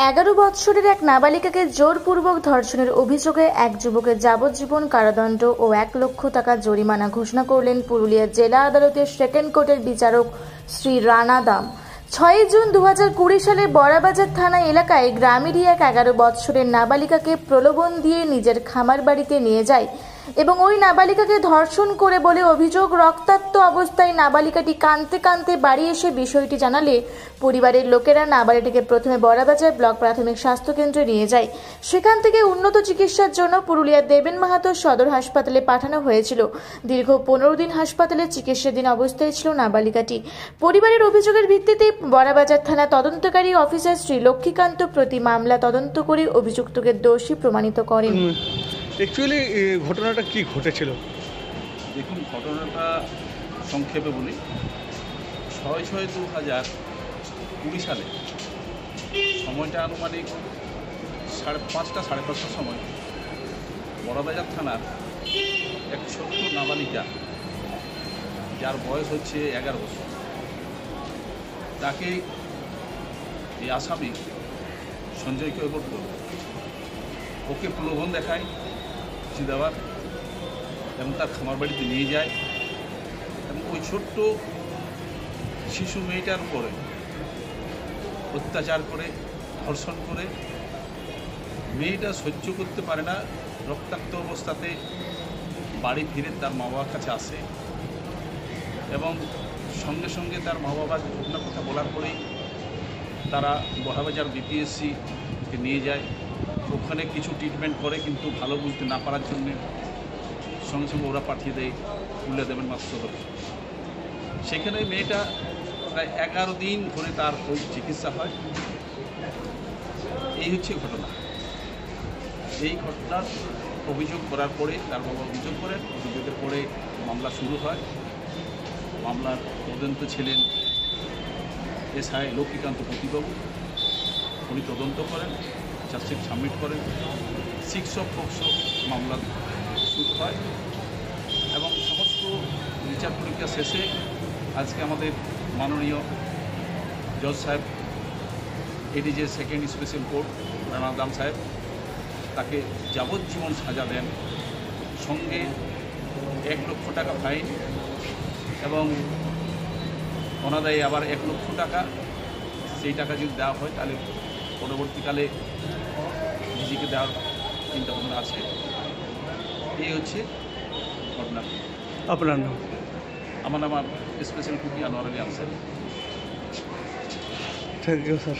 11 বৎসরের এক নাবালিকাকে জোরপূর্বক ধর্ষণের অভিযোগে এক যুবকের যাবজ্জীবন কারাদণ্ড ও 1 লক্ষ টাকা জরিমানা ঘোষণা করলেন পুরুলিয়া জেলা আদালতের সেকেন্ড কোর্টের বিচারক শ্রী রানা দাম। 6 জুন 2020 সালে বড়াবাজার থানা এলাকায় গ্রামেরই এক 11 বৎসরের নাবালিকাকে প্রলোভন দিয়ে নিজের খামার বাড়িতে নিয়ে যায় এবং ওই নাবালিকাকে ধর্ষণ করে বলে অভিযোগ। রক্তাক্ত অবস্থায় নাবালিকাটি কাঁদতে কাঁদতে বাড়ি এসে বিষয়টি জানালে পরিবারের লোকেরা নাবালিকাটিকে প্রথমে বড়াবাজার ব্লক প্রাথমিক স্বাস্থ্য কেন্দ্রে নিয়ে যায়। সেখান থেকে উন্নত চিকিৎসার জন্য পুরুলিয়ার দেবেন মাহাতো সদর হাসপাতালে পাঠানো হয়েছিল। দীর্ঘ 15 দিন হাসপাতালে চিকিৎসাধীন অবস্থায় ছিল নাবালিকাটি। পরিবারের অভিযোগের ভিত্তিতে বড়াবাজার থানা তদন্তকারী অফিসার শ্রী লক্ষ্মীকান্ত প্রতি মামলা তদন্ত করে অভিযুক্তকে দোষী প্রমাণিত করেন। অ্যাকচুয়ালি ঘটনাটা কি ঘটেছিল? দেখুন, ঘটনাটা সংক্ষেপে বলি। 6/6/2020 সালে সময়টা আনুমানিক 5:30 সাড়ে 5টার সময় বড়াবাজার থানার এক ছোট্ট নাবালিকা, যার বয়স হচ্ছে 11 বছর, তাকে এই আসামি সঞ্জয় কৈবর্ত ওকে প্রলোভন দেখায় দেওয়ার এবং তার খামার বাড়িতে নিয়ে যায় এবং ওই ছোট্ট শিশু মেয়েটার উপরে অত্যাচার করে, ধর্ষণ করে। মেয়েটা সহ্য করতে পারে না, রক্তাক্ত অবস্থাতে বাড়ি ফিরে তার মা বাবার কাছে আসে এবং সঙ্গে সঙ্গে তার মা বাবার ঘটনার কথা বলার পরেই তারা বড়াবাজার বিপিএসসিকে নিয়ে যায়। ওখানে কিছু ট্রিটমেন্ট করে, কিন্তু ভালো বুঝতে না পারার জন্যে সঙ্গে সঙ্গে ওরা পাঠিয়ে দেয় পুরুলিয়া দেবেন মাহাতো সদর। সেখানে মেয়েটা প্রায় 11 দিন ধরে তার ওই চিকিৎসা হয়। এই হচ্ছে ঘটনা। এই ঘটনার অভিযোগ করার পরে তার বাবা অভিযোগ করেন। অভিযোগের পরে মামলা শুরু হয়। মামলার তদন্ত ছিলেন এসআই লক্ষ্মীকান্ত প্রতিবাবু। উনি তদন্ত করেন, চার্জশিট সাবমিট করেন। 6 অফ পক্সো মামলা শুরু হয় এবং সমস্ত বিচার পরীক্ষা শেষে আজকে আমাদের মাননীয় জজ সাহেব, ADJ second special court Rana দাম সাহেব, তাকে যাবজ্জীবন সাজা দেন, সঙ্গে 1 লক্ষ টাকা ফাইন এবং অনাদায়ী আবার 1 লক্ষ টাকা। সেই টাকা যদি দেওয়া হয় তাহলে পরবর্তীকালে নিজেকে দেওয়ার চিন্তাভাবনা আছে। এই হচ্ছে ঘটনা। আপনার নাম? আমার নাম special cookie Anwar Ali Ansari. Thank you sir.